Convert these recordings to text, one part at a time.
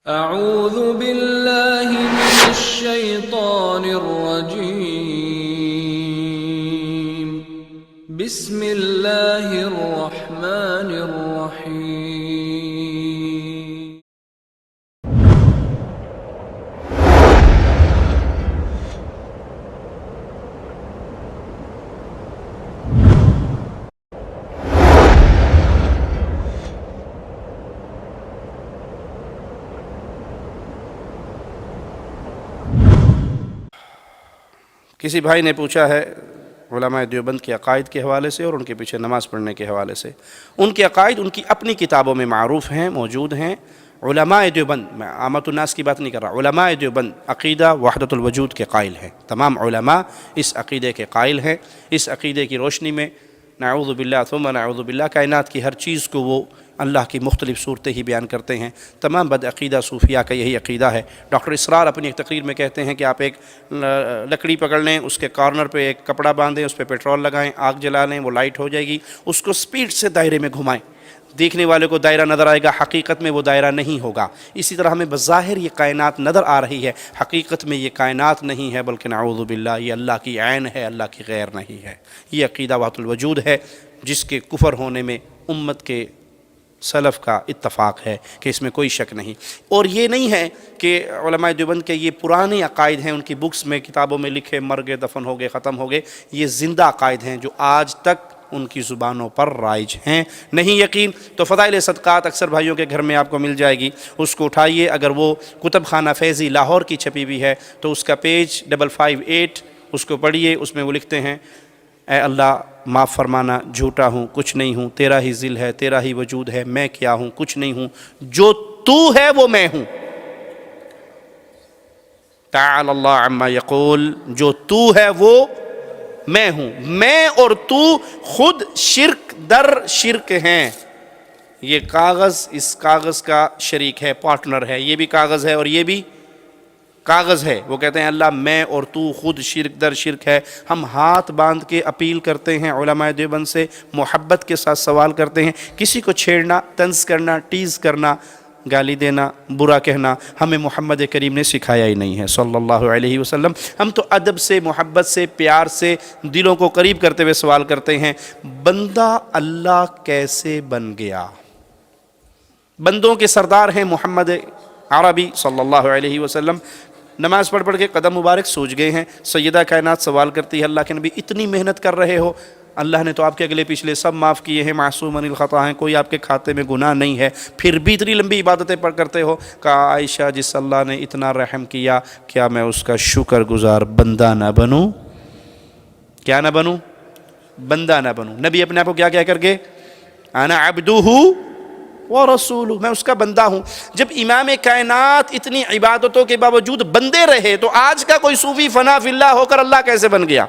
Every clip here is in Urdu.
اعوذ باللہ من الشیطان الرجیم بسم اللہ الرحمن الرحیم کسی بھائی نے پوچھا ہے علماء دیوبند کے عقائد کے حوالے سے اور ان کے پیچھے نماز پڑھنے کے حوالے سے۔ ان کے عقائد ان کی اپنی کتابوں میں معروف ہیں، موجود ہیں۔ علماء دیوبند، میں عامۃ الناس کی بات نہیں کر رہا، علماء دیوبند عقیدہ وحدت الوجود کے قائل ہیں۔ تمام علماء اس عقیدے کے قائل ہیں۔ اس عقیدے کی روشنی میں نعوذ باللہ ثم نعوذ باللہ کائنات کی ہر چیز کو وہ اللہ کی مختلف صورتیں ہی بیان کرتے ہیں۔ تمام بدعقیدہ صوفیاء کا یہی عقیدہ ہے۔ ڈاکٹر اسرار اپنی ایک تقریر میں کہتے ہیں کہ آپ ایک لکڑی پکڑ لیں، اس کے کارنر پہ ایک کپڑا باندھیں، اس پہ پیٹرول لگائیں، آگ جلا لیں، وہ لائٹ ہو جائے گی، اس کو سپیڈ سے دائرے میں گھمائیں، دیکھنے والے کو دائرہ نظر آئے گا، حقیقت میں وہ دائرہ نہیں ہوگا۔ اسی طرح ہمیں بظاہر یہ کائنات نظر آ رہی ہے، حقیقت میں یہ کائنات نہیں ہے بلکہ نعوذ باللہ یہ اللہ کی عین ہے، اللہ کی غیر نہیں ہے۔ یہ عقیدہ وحدت الوجود ہے جس کے کفر ہونے میں امت کے سلف کا اتفاق ہے کہ اس میں کوئی شک نہیں۔ اور یہ نہیں ہے کہ علماء دیوبند کے یہ پرانے عقائد ہیں، ان کی بکس میں کتابوں میں لکھے، مر گئے، دفن ہو گئے، ختم ہو گئے۔ یہ زندہ عقائد ہیں جو آج تک ان کی زبانوں پر رائج ہیں۔ نہیں یقین تو فضائل صدقات اکثر بھائیوں کے گھر میں آپ کو مل جائے گی، اس کو اٹھائیے۔ اگر وہ کتب خانہ فیضی لاہور کی چھپی ہوئی ہے تو اس کا پیج 558 اس کو پڑھیے۔ اس میں وہ لکھتے ہیں، اے اللہ معاف فرمانا، جھوٹا ہوں، کچھ نہیں ہوں، تیرا ہی ذل ہے، تیرا ہی وجود ہے، میں کیا ہوں، کچھ نہیں ہوں، جو تو ہے وہ میں ہوں۔ تعالی اللہ عما یقول، جو تو ہے وہ میں ہوں۔ میں اور تو خود شرک در شرک ہیں۔ یہ کاغذ اس کاغذ کا شریک ہے، پارٹنر ہے، یہ بھی کاغذ ہے اور یہ بھی کاغذ ہے۔ وہ کہتے ہیں اللہ میں اور تو خود شرک در شرک ہے۔ ہم ہاتھ باندھ کے اپیل کرتے ہیں علماء دیوبند سے، محبت کے ساتھ سوال کرتے ہیں۔ کسی کو چھیڑنا، طنز کرنا، ٹیز کرنا، گالی دینا، برا کہنا ہمیں محمد کریم نے سکھایا ہی نہیں ہے صلی اللہ علیہ وسلم۔ ہم تو ادب سے، محبت سے، پیار سے دلوں کو قریب کرتے ہوئے سوال کرتے ہیں، بندہ اللہ کیسے بن گیا؟ بندوں کے سردار ہیں محمد عربی صلی اللہ علیہ وسلم۔ نماز پڑھ پڑھ کے قدم مبارک سوج گئے ہیں۔ سیدہ کائنات سوال کرتی ہے، اللہ کے نبی اتنی محنت کر رہے ہو، اللہ نے تو آپ کے اگلے پچھلے سب معاف کیے ہیں، معصوم عن الخطا ہیں، کوئی آپ کے کھاتے میں گناہ نہیں ہے، پھر بھی اتنی لمبی عبادتیں پڑھ کرتے ہو؟ کہا عائشہ جس اللہ نے اتنا رحم کیا، کیا میں اس کا شکر گزار بندہ نہ بنوں؟ کیا نہ بنوں؟ بندہ نہ بنوں۔ نبی اپنے آپ کو کیا کہہ کر گئے؟ انا عبدہ ورسولہ، میں اس کا بندہ ہوں۔ جب امام کائنات اتنی عبادتوں کے باوجود بندے رہے تو آج کا کوئی صوفی فنا فی اللہ ہو کر اللہ کیسے بن گیا؟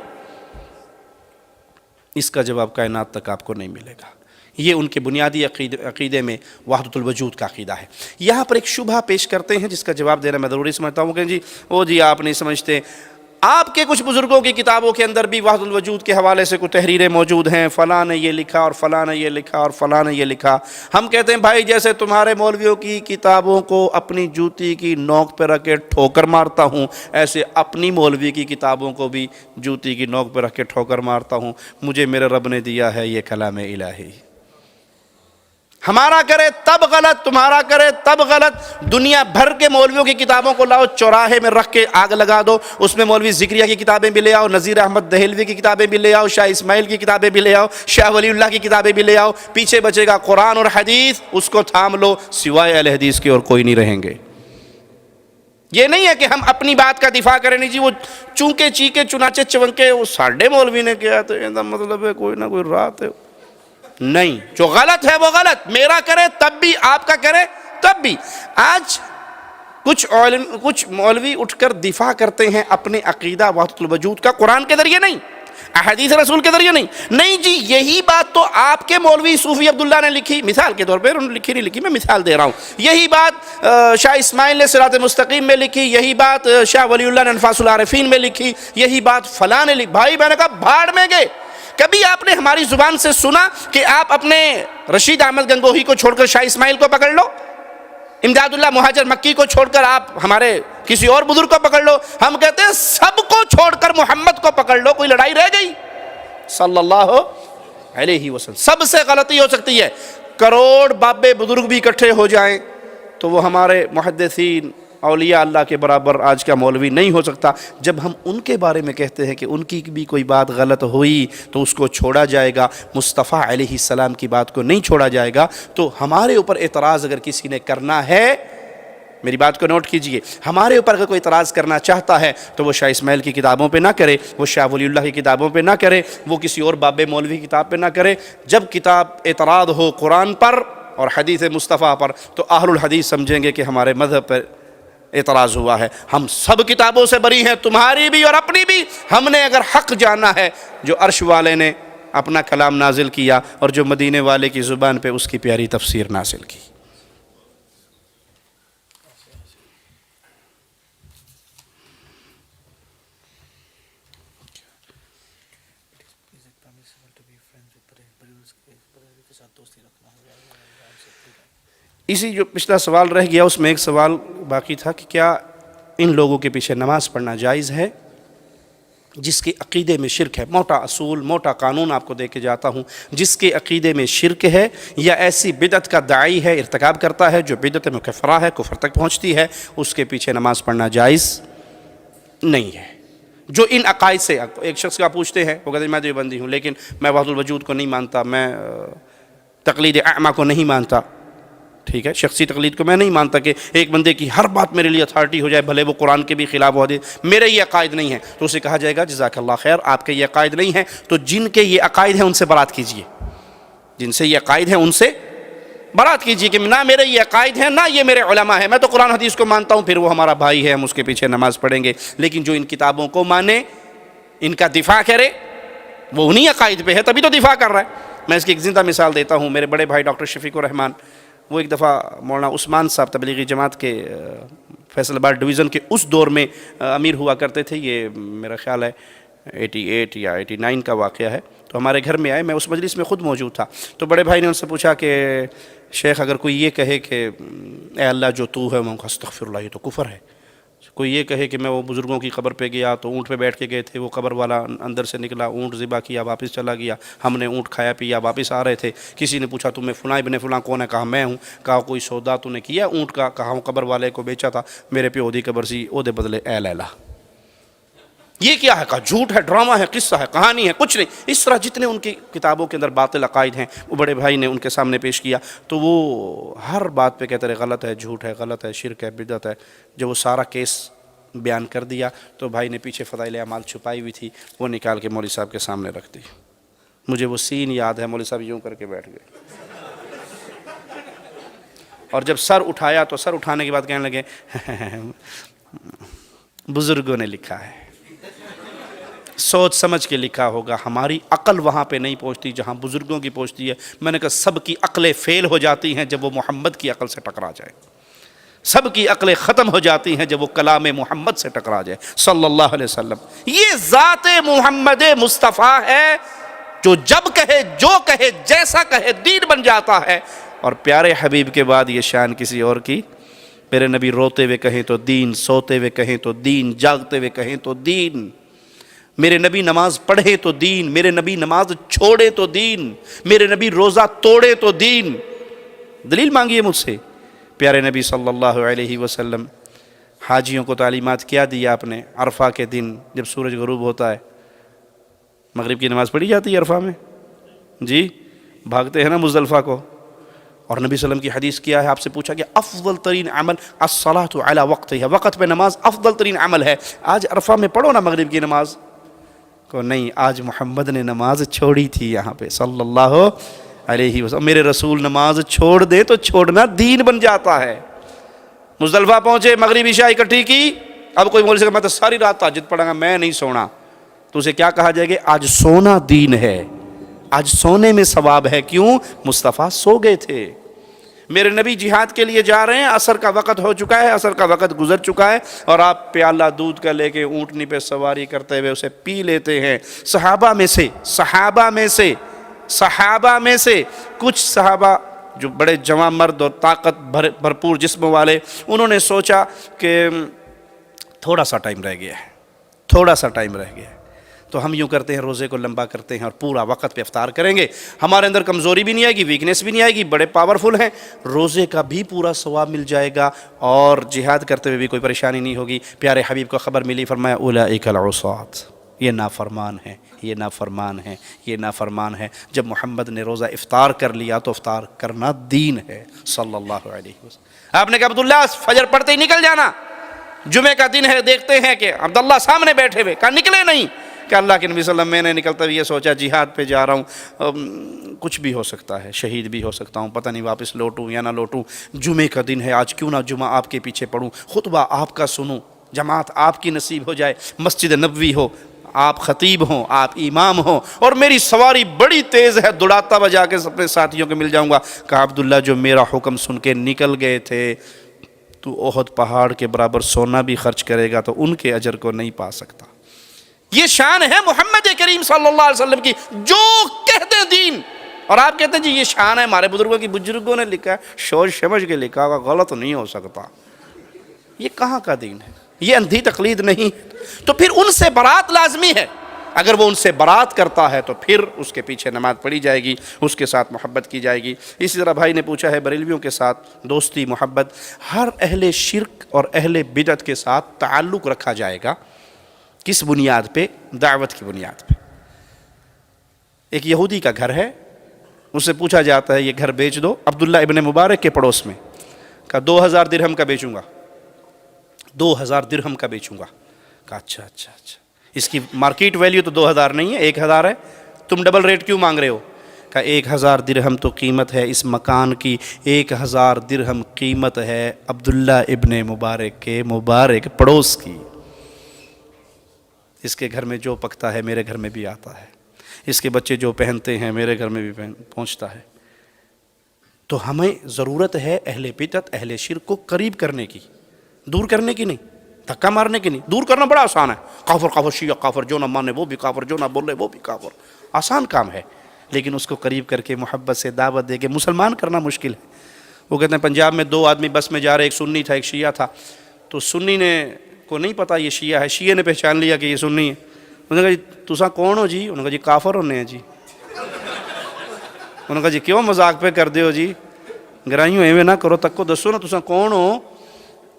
اس کا جواب کائنات تک آپ کو نہیں ملے گا۔ یہ ان کے بنیادی عقیدے میں وحدت الوجود کا عقیدہ ہے۔ یہاں پر ایک شبہ پیش کرتے ہیں جس کا جواب دینا میں ضروری سمجھتا ہوں کہ جی آپ نہیں سمجھتے، آپ کے کچھ بزرگوں کی کتابوں کے اندر بھی وحدت الوجود کے حوالے سے کچھ تحریریں موجود ہیں، فلاں نے یہ لکھا اور فلاں نے یہ لکھا اور فلاں نے یہ لکھا۔ ہم کہتے ہیں بھائی جیسے تمہارے مولویوں کی کتابوں کو اپنی جوتی کی نوک پہ رکھ کے ٹھوکر مارتا ہوں، ایسے اپنی مولوی کی کتابوں کو بھی جوتی کی نوک پہ رکھ کے ٹھوکر مارتا ہوں۔ مجھے میرے رب نے دیا ہے یہ کلام الہی، ہمارا کرے تب غلط، تمہارا کرے تب غلط۔ دنیا بھر کے مولویوں کی کتابوں کو لاؤ، چوراہے میں رکھ کے آگ لگا دو، اس میں مولوی ذکریہ کی کتابیں بھی لے آؤ، نذیر احمد دہلوی کی کتابیں بھی لے آؤ، شاہ اسماعیل کی کتابیں بھی لے آؤ، شاہ ولی اللہ کی کتابیں بھی لے آؤ، پیچھے بچے گا قرآن اور حدیث، اس کو تھام لو، سوائے اہل حدیث کے اور کوئی نہیں رہیں گے۔ یہ نہیں ہے کہ ہم اپنی بات کا دفاع کریں، نہیں جی وہ چونکے چیکے چنانچہ چونکے وہ ساڑھے مولوی نے کیا تو مطلب ہے کوئی نہ کوئی رات ہے۔ نہیں، جو غلط ہے وہ غلط، میرا کرے تب بھی، آپ کا کرے تب بھی۔ آج کچھ مولوی اٹھ کر دفاع کرتے ہیں اپنے عقیدہ وحدت الوجود کا، قرآن کے ذریعے نہیں، احادیث رسول کے ذریعے نہیں جی یہی بات تو آپ کے مولوی صوفی عبداللہ نے لکھی، مثال کے طور پہ، انہوں نے لکھی نہیں لکھی، میں مثال دے رہا ہوں۔ یہی بات شاہ اسماعیل نے صراط مستقیم میں لکھی، یہی بات شاہ ولی اللہ نے انفاس العارفین میں لکھی، یہی بات فلاں نے لکھی۔ بھائی میں نے کہا بھاڑ میں گئے۔ کبھی آپ نے ہماری زبان سے سنا کہ آپ اپنے رشید احمد گنگوہی کو چھوڑ کر شاہ اسماعیل کو پکڑ لو؟ امداد اللہ مہاجر مکی کو چھوڑ کر آپ ہمارے کسی اور بزرگ کو پکڑ لو. ہم کہتے ہیں سب کو چھوڑ کر محمد کو پکڑ لو, کوئی لڑائی رہ گئی؟ صلی اللہ علیہ وسلم. سب سے غلطی ہو سکتی ہے. کروڑ بابے بزرگ بھی اکٹھے ہو جائیں تو وہ ہمارے محدثین اولیاء اللہ کے برابر آج کا مولوی نہیں ہو سکتا. جب ہم ان کے بارے میں کہتے ہیں کہ ان کی بھی کوئی بات غلط ہوئی تو اس کو چھوڑا جائے گا, مصطفیٰ علیہ السلام کی بات کو نہیں چھوڑا جائے گا. تو ہمارے اوپر اعتراض اگر کسی نے کرنا ہے, میری بات کو نوٹ کیجئے, ہمارے اوپر اگر کوئی اعتراض کرنا چاہتا ہے تو وہ شاہ اسماعیل کی کتابوں پہ نہ کرے, وہ شاہ ولی اللہ کی کتابوں پہ نہ کرے, وہ کسی اور باب مولوی کی کتاب پہ نہ کرے. جب کتاب اعتراض ہو قرآن پر اور حدیث مصطفیٰ پر تو اہل الحدیث سمجھیں گے کہ ہمارے مذہب پر اعتراض ہوا ہے. ہم سب کتابوں سے بری ہیں, تمہاری بھی اور اپنی بھی. ہم نے اگر حق جانا ہے, جو عرش والے نے اپنا کلام نازل کیا اور جو مدینے والے کی زبان پہ اس کی پیاری تفسیر نازل کی. اسی جو پچھلا سوال رہ گیا اس میں ایک سوال باقی تھا کہ کیا ان لوگوں کے پیچھے نماز پڑھنا جائز ہے جس کے عقیدے میں شرک ہے. موٹا اصول, موٹا قانون آپ کو دے کے جاتا ہوں. جس کے عقیدے میں شرک ہے یا ایسی بدعت کا داعی ہے, ارتکاب کرتا ہے جو بدعت مکفرہ ہے, کفر تک پہنچتی ہے, اس کے پیچھے نماز پڑھنا جائز نہیں ہے. جو ان عقائد سے, ایک شخص کا پوچھتے ہیں, وہ کہتے ہیں میں دیوبندی ہوں لیکن میں وحدت الوجود کو نہیں مانتا, میں تقلید اعمیٰ کو نہیں مانتا. ٹھیک ہے, شخصی تقلید کو میں نہیں مانتا کہ ایک بندے کی ہر بات میرے لیے اتھارٹی ہو جائے, بھلے وہ قرآن کے بھی خلاف ہو جائے, میرے یہ عقائد نہیں ہیں. تو اسے کہا جائے گا جزاک اللہ خیر, آپ کے یہ عقائد نہیں ہیں تو جن کے یہ عقائد ہیں ان سے برات کیجئے. جن سے یہ عقائد ہیں ان سے برات کیجئے کہ نہ میرے یہ عقائد ہیں نہ یہ میرے علماء ہیں. میں تو قرآن حدیث کو مانتا ہوں, پھر وہ ہمارا بھائی ہے, ہم اس کے پیچھے نماز پڑھیں گے. لیکن جو ان کتابوں کو مانے, ان کا دفاع کرے, وہ انہی عقائد پہ ہے تبھی تو دفاع کر رہا ہے. میں اس کی ایک زندہ مثال دیتا ہوں. میرے بڑے بھائی ڈاکٹر شفیق الرحمان, وہ ایک دفعہ مولانا عثمان صاحب تبلیغی جماعت کے فیصل آباد ڈویژن کے اس دور میں امیر ہوا کرتے تھے. یہ میرا خیال ہے 88 یا 89 کا واقعہ ہے. تو ہمارے گھر میں آئے, میں اس مجلس میں خود موجود تھا. تو بڑے بھائی نے ان سے پوچھا کہ شیخ اگر کوئی یہ کہے کہ اے اللہ جو تو ہے, میں کہا استغفر اللہ, یہ تو کفر ہے. کوئی یہ کہے کہ میں وہ بزرگوں کی قبر پہ گیا تو اونٹ پہ بیٹھ کے گئے تھے, وہ قبر والا اندر سے نکلا, اونٹ ذبح کیا, واپس چلا گیا, ہم نے اونٹ کھایا پیا, واپس آ رہے تھے. کسی نے پوچھا تمہیں فلاں ابن فلاں کون ہے, کہا میں ہوں. کہا کوئی سودا تو نے کیا اونٹ کا, کہا ہوں قبر والے کو بیچا تھا, میرے پہ اودی قبر سی, اودے بدلے اے لیلا. یہ کیا ہے؟ کہا جھوٹ ہے, ڈرامہ ہے, قصہ ہے, کہانی ہے, کچھ نہیں. اس طرح جتنے ان کی کتابوں کے اندر باطل عقائد ہیں وہ بڑے بھائی نے ان کے سامنے پیش کیا. تو وہ ہر بات پہ کہتے رہے غلط ہے, جھوٹ ہے, غلط ہے, شرک ہے, بدعت ہے. جب وہ سارا کیس بیان کر دیا تو بھائی نے پیچھے فضائل اعمال چھپائی ہوئی تھی, وہ نکال کے مولوی صاحب کے سامنے رکھ دی. مجھے وہ سین یاد ہے, مولوی صاحب یوں کر کے بیٹھ گئے اور جب سر اٹھایا تو سر اٹھانے کے بعد کہنے لگے بزرگوں نے لکھا ہے, سوچ سمجھ کے لکھا ہوگا, ہماری عقل وہاں پہ نہیں پہنچتی جہاں بزرگوں کی پہنچتی ہے. میں نے کہا سب کی عقلیں فیل ہو جاتی ہیں جب وہ محمد کی عقل سے ٹکرا جائے, سب کی عقلیں ختم ہو جاتی ہیں جب وہ کلام محمد سے ٹکرا جائے صلی اللہ علیہ وسلم. یہ ذات محمد مصطفیٰ ہے جو جب کہے, جو کہے, جیسا کہے دین بن جاتا ہے. اور پیارے حبیب کے بعد یہ شان کسی اور کی. میرے نبی روتے ہوئے کہیں تو دین, سوتے ہوئے کہیں تو دین, جاگتے ہوئے کہیں تو دین. میرے نبی نماز پڑھے تو دین, میرے نبی نماز چھوڑے تو دین, میرے نبی روزہ توڑے تو دین. دلیل مانگیے مجھ سے. پیارے نبی صلی اللہ علیہ وسلم حاجیوں کو تعلیمات کیا دیا آپ نے. عرفہ کے دن جب سورج غروب ہوتا ہے, مغرب کی نماز پڑھی جاتی ہے عرفہ میں, جی بھاگتے ہیں نا مزدلفہ کو. اور نبی صلی اللہ علیہ وسلم کی حدیث کیا ہے, آپ سے پوچھا کہ افضل ترین عمل الصلاۃ علی وقتها, وقت پہ نماز افضل ترین عمل ہے. آج عرفہ میں پڑھو نا مغرب کی نماز کو. نہیں, آج محمد نے نماز چھوڑی تھی یہاں پہ صلی اللہ علیہ وسلم. میرے رسول نماز چھوڑ دے تو چھوڑنا دین بن جاتا ہے. مزدلفہ پہنچے, مغرب عشاء اکٹھی کی. اب کوئی مولوی سے کہا میں تو ساری رات تہجد پڑھوں گا, میں نہیں سونا. تو اسے کیا کہا جائے گا؟ آج سونا دین ہے, آج سونے میں ثواب ہے. کیوں؟ مصطفیٰ سو گئے تھے. میرے نبی جہاد کے لیے جا رہے ہیں, عصر کا وقت ہو چکا ہے, عصر کا وقت گزر چکا ہے, اور آپ پیالہ دودھ کا لے کے اونٹنی پہ سواری کرتے ہوئے اسے پی لیتے ہیں. صحابہ میں سے کچھ صحابہ جو بڑے جوان مرد اور طاقت بھرپور جسم والے، انہوں نے سوچا کہ تھوڑا سا ٹائم رہ گیا ہے، تھوڑا سا ٹائم رہ گیا ہے، تو ہم یوں کرتے ہیں روزے کو لمبا کرتے ہیں اور پورا وقت پہ افطار کریں گے، ہمارے اندر کمزوری بھی نہیں آئے گی، ویکنیس بھی نہیں آئے گی، بڑے پاورفل ہیں، روزے کا بھی پورا ثواب مل جائے گا اور جہاد کرتے ہوئے بھی کوئی پریشانی نہیں ہوگی۔ پیارے حبیب کو خبر ملی، فرمایا اولئک العصاۃ، یہ نافرمان ہے، یہ نافرمان ہے، یہ نافرمان ہے۔ جب محمد نے روزہ افطار کر لیا تو افطار کرنا دین ہے صلی اللہ علیہ وسلم۔ آپ نے کہا عبداللہ فجر پڑھتے ہی نکل جانا، جمعہ کا دن ہے، دیکھتے ہیں کہ عبداللہ سامنے بیٹھے ہوئے، کہا نکلے نہیں، کہ اللہ کے نبی صلی اللہ علیہ وسلم میں نے نکلتا ہوئے یہ سوچا جہاد پہ جا رہا ہوں، کچھ بھی ہو سکتا ہے، شہید بھی ہو سکتا ہوں، پتہ نہیں واپس لوٹوں یا نہ لوٹوں، جمعے کا دن ہے، آج کیوں نہ جمعہ آپ کے پیچھے پڑھوں، خطبہ آپ کا سنوں، جماعت آپ کی نصیب ہو جائے، مسجد نبوی ہو، آپ خطیب ہوں، آپ امام ہوں، اور میری سواری بڑی تیز ہے، دوڑاتا ہوا جا کے اپنے ساتھیوں کے مل جاؤں گا۔ کہا عبداللہ جو میرا حکم سن کے نکل گئے تھے، تو احد پہاڑ کے برابر سونا بھی خرچ کرے گا تو ان کے اجر کو نہیں پا سکتا۔ یہ شان ہے محمد کریم صلی اللہ علیہ وسلم کی، جو کہتے ہیں دین، اور آپ کہتے ہیں جی یہ شان ہے ہمارے بزرگوں نے لکھا ہے، سوچ سمجھ کے لکھا ہوگا، غلط نہیں ہو سکتا۔ یہ کہاں کا دین ہے؟ یہ اندھی تقلید نہیں، تو پھر ان سے برات لازمی ہے۔ اگر وہ ان سے برات کرتا ہے تو پھر اس کے پیچھے نماز پڑھی جائے گی، اس کے ساتھ محبت کی جائے گی۔ اسی طرح بھائی نے پوچھا ہے بریلویوں کے ساتھ دوستی محبت، ہر اہل شرک اور اہل بدعت کے ساتھ تعلق رکھا جائے گا، کس بنیاد پہ؟ دعوت کی بنیاد پہ۔ ایک یہودی کا گھر ہے، اس سے پوچھا جاتا ہے یہ گھر بیچ دو، عبداللہ ابن مبارک کے پڑوس میں، کہا 2000 درہم کا بیچوں گا، 2000 درہم کا بیچوں گا۔ کہا اچھا اچھا اچھا، اس کی مارکیٹ ویلیو تو 2000 نہیں ہے، 1000 ہے، تم ڈبل ریٹ کیوں مانگ رہے ہو؟ کہا 1000 درہم تو قیمت ہے اس مکان کی، 1000 درہم قیمت ہے عبداللہ ابن مبارک کے مبارک پڑوس کی۔ اس کے گھر میں جو پکتا ہے میرے گھر میں بھی آتا ہے، اس کے بچے جو پہنتے ہیں میرے گھر میں بھی پہنچتا ہے۔ تو ہمیں ضرورت ہے اہل بدعت اہل شرک کو قریب کرنے کی، دور کرنے کی نہیں، دھکا مارنے کی نہیں۔ دور کرنا بڑا آسان ہے، کافر کافر شیعہ کافر، جو نہ مانے وہ بھی کافر، جو نہ بولے وہ بھی کافر، آسان کام ہے، لیکن اس کو قریب کر کے محبت سے دعوت دے کے مسلمان کرنا مشکل ہے۔ وہ کہتے ہیں پنجاب میں 2 آدمی بس میں جا رہے، ایک سنی تھا ایک شیعہ تھا، تو سنی نے کو نہیں پتا یہ شیعہ ہے، شیعہ نے پہچان لیا کہ یہ سنی ہے۔ انہوں نے کہا جی تساں کون ہو جی؟ انہوں نے کہا جی کافر ہونے ہیں جی۔ انہوں نے کہا جی کیوں مذاق پہ کر دے ہو جی، گرائیوں ایویں نہ کرو، تک کو دسو نا تساں کون ہو؟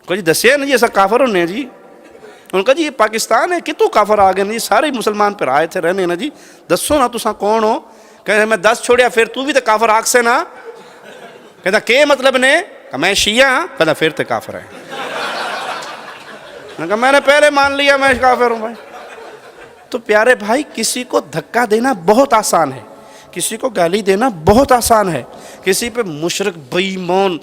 کہا جی دسیا نا جی ایسا کافر ہونے ہیں جی۔ انہوں نے کہا جی یہ پاکستان ہے، کتوں کافر آ گئے نا جی، سارے مسلمان پھر آئے تھے رہنے نا جی، دسو نا تساں کون ہو؟ کہتے میں 10 چھوڑیا پھر تو بھی تو کافر آگ سے نا۔ کہتا کہ مطلب نے؟ کہا میں شیعہ ہاں۔ کہتا پھر تو کافر ہے۔ کہا میں نے پہلے مان لیا میں کافر ہوں بھائی۔ تو پیارے بھائی کسی کو دھکا دینا بہت آسان ہے، کسی کو گالی دینا بہت آسان ہے، کسی پہ مشرک بے ایمان،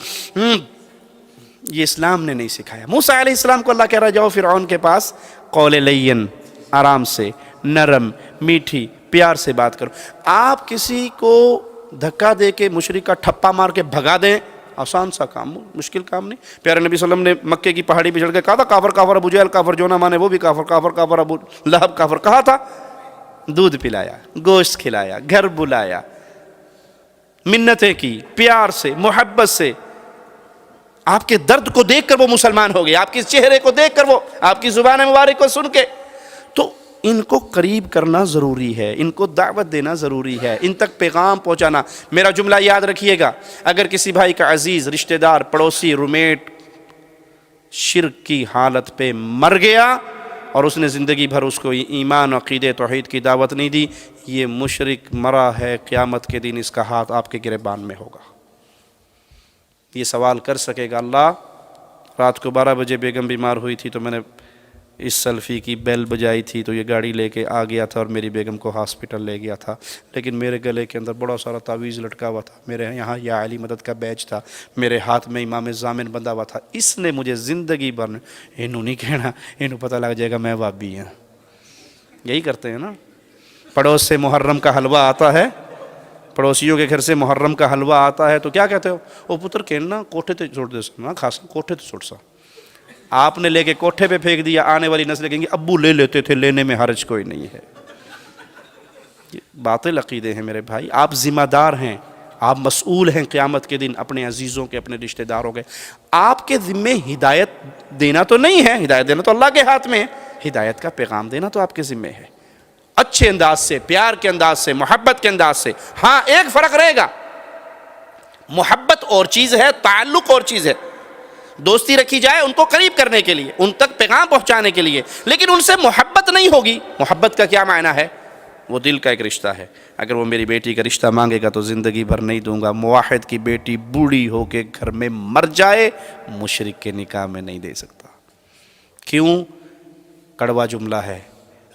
یہ اسلام نے نہیں سکھایا۔ موسیٰ علیہ السلام کو اللہ کہہ رہا جاؤ فرعون کے پاس، قول لین، آرام سے، نرم، میٹھی، پیار سے بات کرو۔ آپ کسی کو دھکا دے کے مشرک کا ٹھپا مار کے بھگا دیں، آسان سا کام، مشکل کام نہیں۔ پیارے نبی صلی اللہ علیہ وسلم نے مکے کی پہاڑی پہ چڑھ کے کہا تھا کافر کافر، ابو جہل کافر، جو نہ مانے وہ بھی کافر، کافر کافر، ابو لہب کافر، کہا تھا، دودھ پلایا، گوشت کھلایا، گھر بلایا، منتیں کی، پیار سے، محبت سے۔ آپ کے درد کو دیکھ کر وہ مسلمان ہو گئے، آپ کے چہرے کو دیکھ کر وہ، آپ کی زبان مبارک کو سن کے۔ تو ان کو قریب کرنا ضروری ہے، ان کو دعوت دینا ضروری ہے، ان تک پیغام پہنچانا۔ میرا جملہ یاد رکھیے گا، اگر کسی بھائی کا عزیز، رشتہ دار، پڑوسی، رومیٹ شرک کی حالت پہ مر گیا اور اس نے زندگی بھر اس کو ایمان، عقیدے، توحید کی دعوت نہیں دی، یہ مشرک مرا ہے، قیامت کے دن اس کا ہاتھ آپ کے گریبان میں ہوگا۔ یہ سوال کر سکے گا، اللہ رات کو 12 بجے بیگم بیمار ہوئی تھی تو میں نے اس سیلفی کی بیل بجائی تھی تو یہ گاڑی لے کے آ گیا تھا اور میری بیگم کو ہاسپٹل لے گیا تھا، لیکن میرے گلے کے اندر بڑا سارا تعویذ لٹکا ہوا تھا، میرے یہاں یا علی مدد کا بیج تھا، میرے ہاتھ میں امام ضامن بندھا ہوا تھا، اس نے مجھے زندگی بھر، انہوں نہیں کہنا، انہوں پتہ لگ جائے گا میں وابی ہوں۔ یہی کرتے ہیں نا، پڑوس سے محرم کا حلوہ آتا ہے، پڑوسیوں کے گھر سے محرم کا حلوہ آتا ہے تو کیا کہتے ہو؟ او پتر کہنا کوٹھے تے چھوڑ دے سا، خاصا کوٹھے تے چھوڑ سا۔ آپ نے لے کے کوٹھے پہ پھینک دیا، آنے والی نسلیں کہیں گی ابو لے لیتے تھے، لینے میں حرج کوئی نہیں ہے۔ یہ باطل عقیدے ہیں میرے بھائی، آپ ذمہ دار ہیں، آپ مسئول ہیں قیامت کے دن اپنے عزیزوں کے، اپنے رشتہ داروں کے. آپ کے ذمے ہدایت دینا تو نہیں ہے، ہدایت دینا تو اللہ کے ہاتھ میں ہے، ہدایت کا پیغام دینا تو آپ کے ذمے ہے، اچھے انداز سے، پیار کے انداز سے، محبت کے انداز سے. ہاں ایک فرق رہے گا، محبت اور چیز ہے، تعلق اور چیز ہے. دوستی رکھی جائے ان کو قریب کرنے کے لیے، ان تک پیغام پہنچانے کے لیے، لیکن ان سے محبت نہیں ہوگی. محبت کا کیا معنی ہے؟ وہ دل کا ایک رشتہ ہے. اگر وہ میری بیٹی کا رشتہ مانگے گا تو زندگی بھر نہیں دوں گا. موحد کی بیٹی بوڑھی ہو کے گھر میں مر جائے، مشرک کے نکاح میں نہیں دے سکتا. کیوں؟ کڑوا جملہ ہے،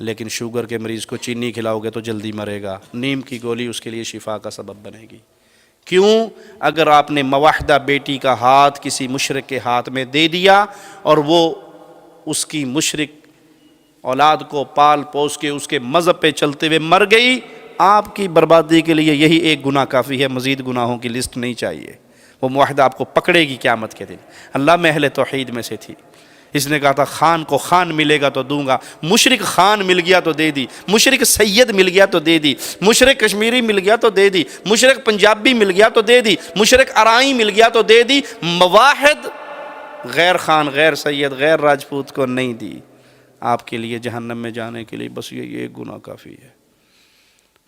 لیکن شوگر کے مریض کو چینی کھلاؤ گے تو جلدی مرے گا، نیم کی گولی اس کے لیے شفا کا سبب بنے گی. کیوں؟ اگر آپ نے موحدہ بیٹی کا ہاتھ کسی مشرک کے ہاتھ میں دے دیا اور وہ اس کی مشرک اولاد کو پال پوس کے اس کے مذہب پہ چلتے ہوئے مر گئی، آپ کی بربادی کے لیے یہی ایک گناہ کافی ہے، مزید گناہوں کی لسٹ نہیں چاہیے. وہ موحدہ آپ کو پکڑے گی قیامت کے دن. اللہ میں اہل توحید میں سے تھی، اس نے کہا تھا خان کو خان ملے گا تو دوں گا. مشرک خان مل گیا تو دے دی، مشرک سید مل گیا تو دے دی، مشرک کشمیری مل گیا تو دے دی، مشرک پنجابی مل گیا تو دے دی، مشرک ارائی مل گیا تو دے دی. مواحد غیر خان، غیر سید، غیر راجپوت کو نہیں دی. آپ کے لیے جہنم میں جانے کے لیے بس یہ ایک گناہ کافی ہے.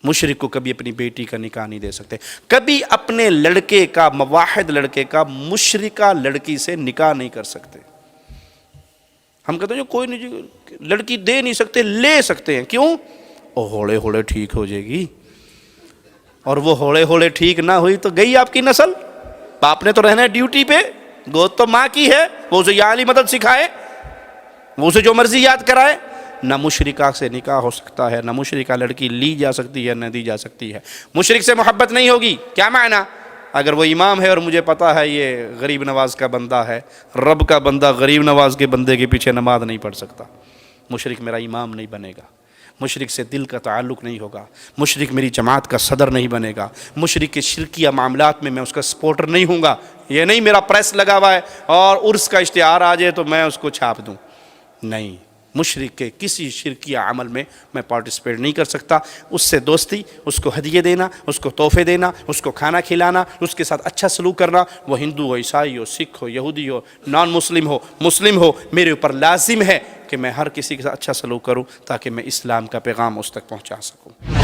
مشرک کو کبھی اپنی بیٹی کا نکاح نہیں دے سکتے، کبھی اپنے لڑکے کا، مواحد لڑکے کا مشرکہ لڑکی سے نکاح نہیں کر سکتے. ہم کہتے ہیں جو کوئی نہیں، لڑکی دے نہیں سکتے، لے سکتے ہیں. کیوں؟ وہ ہوڑے ہوڑے ٹھیک ہو جائے گی. اور وہ ہوڑے ہوڑے ٹھیک نہ ہوئی تو گئی آپ کی نسل. باپ نے تو رہنا ہے ڈیوٹی پہ، گود تو ماں کی ہے، وہ اسے یا علی مدد سکھائے، وہ اسے جو مرضی یاد کرائے. نہ مشرکہ سے نکاح ہو سکتا ہے، نہ مشرکہ لڑکی لی جا سکتی ہے، نہ دی جا سکتی ہے. مشرک سے محبت نہیں ہوگی. کیا معنی؟ اگر وہ امام ہے اور مجھے پتا ہے یہ غریب نواز کا بندہ ہے، رب کا بندہ غریب نواز کے بندے کے پیچھے نماز نہیں پڑھ سکتا، مشرک میرا امام نہیں بنے گا. مشرک سے دل کا تعلق نہیں ہوگا، مشرک میری جماعت کا صدر نہیں بنے گا، مشرک کے شرکیہ معاملات میں اس کا سپورٹر نہیں ہوں گا. یہ نہیں میرا پریس لگا ہوا ہے اور عرس کا اشتہار آ جائے تو میں اس کو چھاپ دوں. نہیں، مشرک کے کسی شرکیہ عمل میں پارٹیسپیٹ نہیں کر سکتا. اس سے دوستی، اس کو ہدیے دینا، اس کو تحفے دینا، اس کو کھانا کھلانا، اس کے ساتھ اچھا سلوک کرنا، وہ ہندو ہو، عیسائی ہو، سکھ ہو، یہودی ہو، نان مسلم ہو، مسلم ہو، میرے اوپر لازم ہے کہ میں ہر کسی کے ساتھ اچھا سلوک کروں تاکہ میں اسلام کا پیغام اس تک پہنچا سکوں.